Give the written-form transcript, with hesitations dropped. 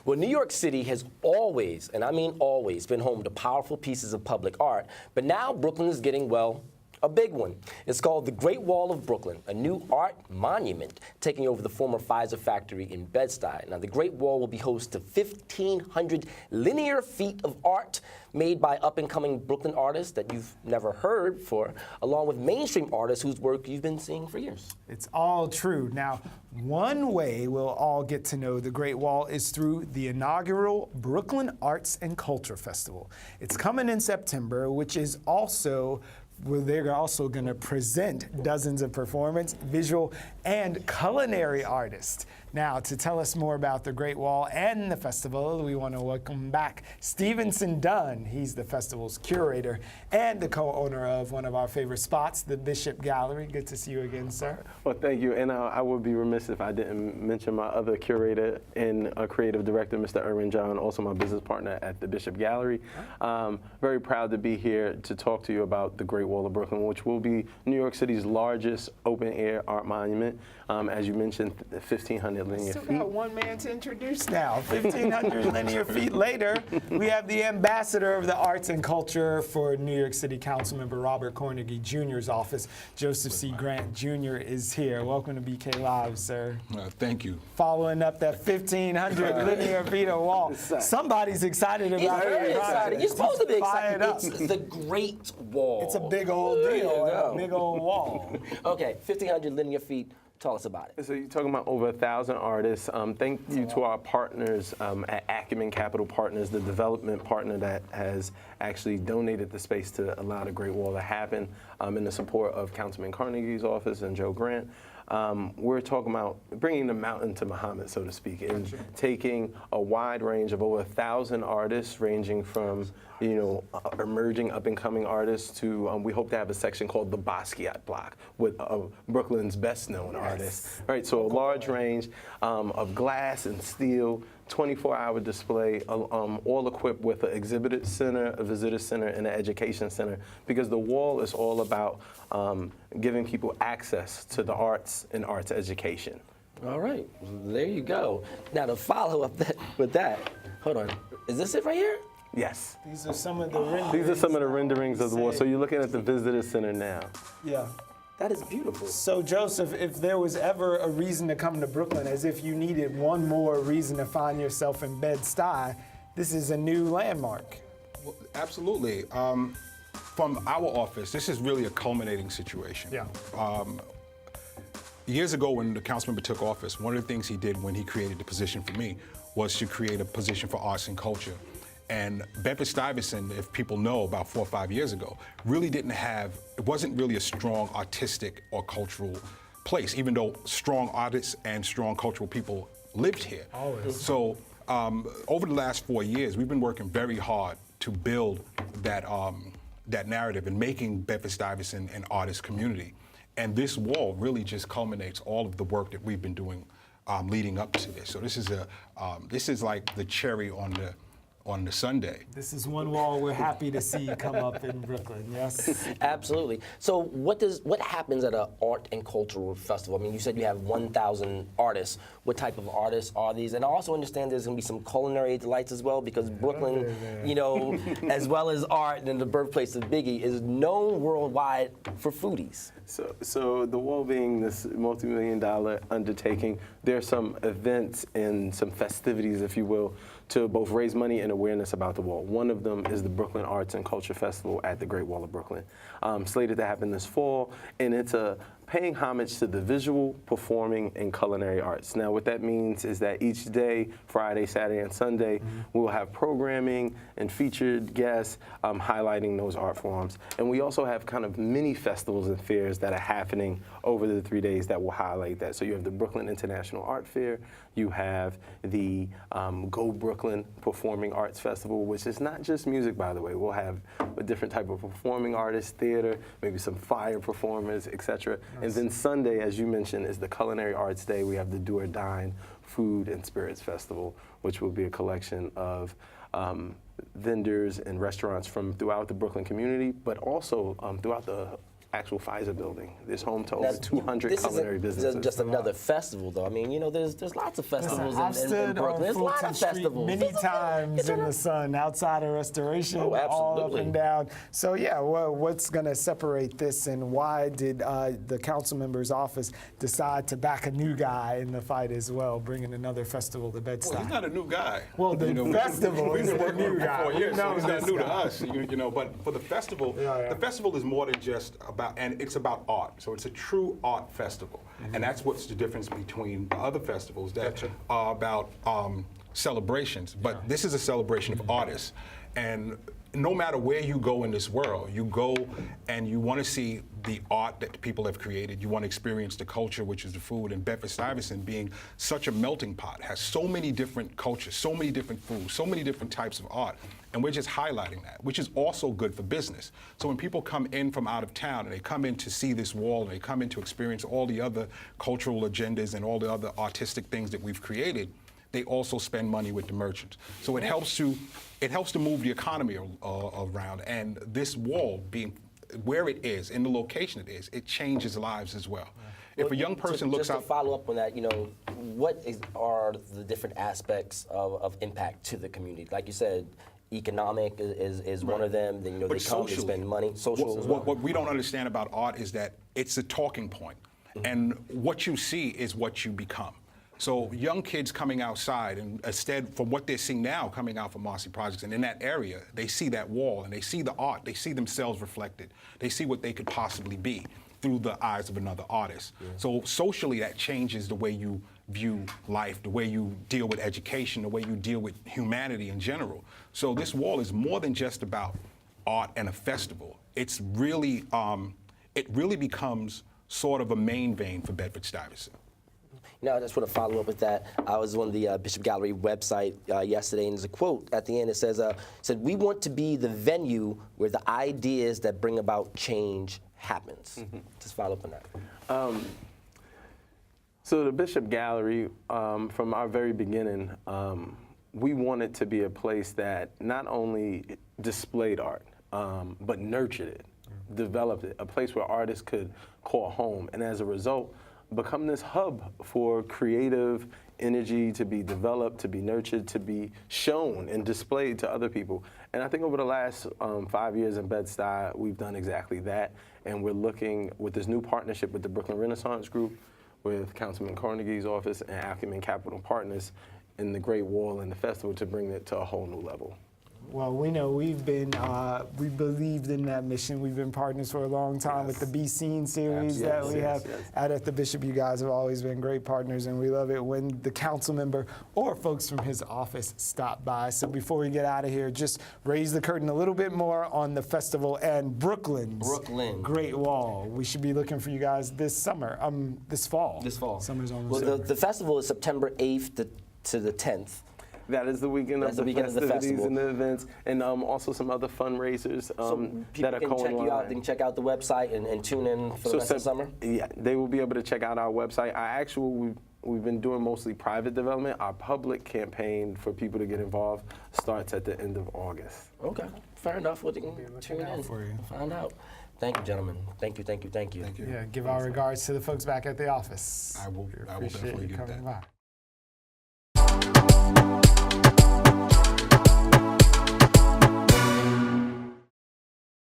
Well, New York City has always, and I mean always, been home to powerful pieces of public art, but now Brooklyn is getting, well, a big one. It's called the Great Wall of Brooklyn, a new art monument taking over the former Pfizer factory in Bed-Stuy. Now, the Great Wall will be host to 1,500 linear feet of art made by up-and-coming Brooklyn artists that you've never heard before, along with mainstream artists whose work you've been seeing for years. It's all true. Now, one way we'll all get to know the Great Wall is through the inaugural Brooklyn Arts and Culture Festival. It's coming in September, which is also where they're also going to present dozens of performance, visual, and culinary artists. Now, to tell us more about the Great Wall and the festival, we want to welcome back Stevenson Dunn. He's the festival's curator and the co-owner of one of our favorite spots, the Bishop Gallery. Good to see you again, sir. Well, thank you. And I would be remiss if I didn't mention my other curator and creative director, Mr. Erwin John, also my business partner at the Bishop Gallery. Very proud to be here to talk to you about the Great Wall of Brooklyn, which will be New York City's largest open-air art monument. As you mentioned, 1,500 linear feet. Still got one man to introduce now. 1,500 linear feet later, we have the ambassador of the arts and culture for New York City Councilmember Robert Cornegy Jr.'s office. Joseph C. Grant Jr. is here. Welcome to BK Live, sir. Thank you. Following up that 1,500 linear feet of wall. Somebody's excited about it. Excited. You're supposed to be excited. It's the Great Wall. It's a big old deal, a big old wall. Okay, 1,500 linear feet. Tell us about it. So you're talking about over 1,000 artists. Thank you to our partners at Acumen Capital Partners, the development partner that has actually donated the space to allow the Great Wall to happen, in the support of Councilman Carnegie's office and Joe Grant. We're talking about bringing the mountain to Muhammad, so to speak, and taking a wide range of over 1,000 artists, ranging from, emerging up-and-coming artists to, we hope to have a section called the Basquiat Block with Brooklyn's best-known artists. Right, so a large range of glass and steel, 24-hour display, all equipped with an exhibit center, a visitor center, and an education center, because the wall is all about giving people access to the arts and arts education. All right, there you go. Now to follow up with that, hold on, is this it right here? Yes. These are some of the renderings. These are some of the renderings of the wall. So you're looking at the visitor center now. Yeah. That is beautiful. So, Joseph, if there was ever a reason to come to Brooklyn, as if you needed one more reason to find yourself in Bed-Stuy, this is a new landmark. Well, absolutely. From our office, this is really a culminating situation. Yeah. Years ago, when the council member took office, one of the things he did when he created the position for me was to create a position for arts and culture. And Bedford-Stuyvesant, if people know, about 4 or 5 years ago, really didn't have, it wasn't really a strong artistic or cultural place, even though strong artists and strong cultural people lived here. Always. So over the last 4 years, we've been working very hard to build that, that narrative and making Bedford-Stuyvesant an artist community. And this wall really just culminates all of the work that we've been doing leading up to this. So this is like the cherry on the sundae. This is one wall we're happy to see come up in Brooklyn, yes? Absolutely. So what happens at an art and cultural festival? I mean, you said you have 1,000 artists. What type of artists are these? And I also understand there's going to be some culinary delights as well, because Brooklyn, as well as art and the birthplace of Biggie, is known worldwide for foodies. So the wall being this multi-million-dollar undertaking, there are some events and some festivities, if you will, to both raise money and awareness about the wall. One of them is the Brooklyn Arts and Culture Festival at the Great Wall of Brooklyn, slated to happen this fall, and it's paying homage to the visual, performing, and culinary arts. Now, what that means is that each day, Friday, Saturday, and Sunday, we will have programming and featured guests highlighting those art forms. And we also have kind of mini festivals and fairs that are happening over the 3 days that will highlight that. So you have the Brooklyn International Art Fair, you have the Go Brooklyn Performing Arts Festival, which is not just music, by the way. We'll have a different type of performing artists, theater, maybe some fire performers, etc. And then Sunday, as you mentioned, is the Culinary Arts Day. We have the Do or Dine Food and Spirits Festival, which will be a collection of vendors and restaurants from throughout the Brooklyn community, but also throughout the actual Pfizer building. It's home to Now, over 200 this culinary isn't businesses. just another festival, though. I mean, you know, there's lots of festivals I've in stood Brooklyn. on There's a lot Fulton of Street festivals. many times in the sun, outside of Restoration, Oh, all up absolutely. and down. So yeah, what's going to separate this, and why did the council member's office decide to back a new guy in the fight as well, bringing another festival to Bed-Stuy? Well, he's not a new guy. Well, the festival we've is been the working new with him guy. for 4 years, We so know he's not this new to guy. us. You know, but for the festival, Yeah. the festival is more than just about, and it's about art. So it's a true art festival, and that's what's the difference between the other festivals that are about celebrations. But this is a celebration of artists, and no matter where you go in this world, you go and you want to see the art that people have created. You want to experience the culture, which is the food. And Bedford-Stuyvesant, being such a melting pot, has so many different cultures, so many different foods, so many different types of art. And we're just highlighting that, which is also good for business. So when people come in from out of town and they come in to see this wall, and they come in to experience all the other cultural agendas and all the other artistic things that we've created, they also spend money with the merchants. So it helps to move the economy around. And this wall being where it is, in the location it is, it changes lives as well. If a young person looks just out, to follow up on that, you know, are the different aspects of impact to the community? Like you said, economic is one of them. Then, you know, but they come, they socially, spend money. Social as well. what we don't understand about art is that it's a talking point, and what you see is what you become. So young kids coming outside, and instead from what they're seeing now coming out from Marcy Projects, and in that area, they see that wall and they see the art, they see themselves reflected, they see what they could possibly be through the eyes of another artist. So socially, that changes the way you view life, the way you deal with education, the way you deal with humanity in general. So this wall is more than just about art and a festival. It's really, it really becomes sort of a main vein for Bedford-Stuyvesant. Now, I just want to follow up with that. I was on the Bishop Gallery website yesterday, and there's a quote at the end. It says, "We want to be the venue where the ideas that bring about change happens." Just follow up on that. So the Bishop Gallery, from our very beginning, we wanted to be a place that not only displayed art, but nurtured it, developed it, a place where artists could call home, and as a result, become this hub for creative energy to be developed, to be nurtured, to be shown and displayed to other people. And I think over the last 5 years in Bed-Stuy, we've done exactly that. And we're looking with this new partnership with the Brooklyn Renaissance Group, with Councilman Carnegie's office and Acumen Capital Partners in the Great Wall and the festival to bring it to a whole new level. Well, we know we believed in that mission. We've been partners for a long time with the Be Seen series that we have out at the Bishop. You guys have always been great partners, and we love it when the council member or folks from his office stop by. So before we get out of here, just raise the curtain a little bit more on the festival and Brooklyn's Great Wall. We should be looking for you guys this summer, this fall. This fall. Summer's almost Well, over. the festival is September 8th to the 10th. That is the weekend of the festivities festival. and the events, and also some other fundraisers People that are can check you out. They can check out the website and tune in for the rest of the summer. Yeah, they will be able to check out our website. We've been doing mostly private development. Our public campaign for people to get involved starts at the end of August. Okay, fair enough. Well, you can tune in for you. find out. Thank you, gentlemen. Thank you. Thank you. Yeah, give our regards to the folks back at the office. I will Appreciate definitely you give coming that. by.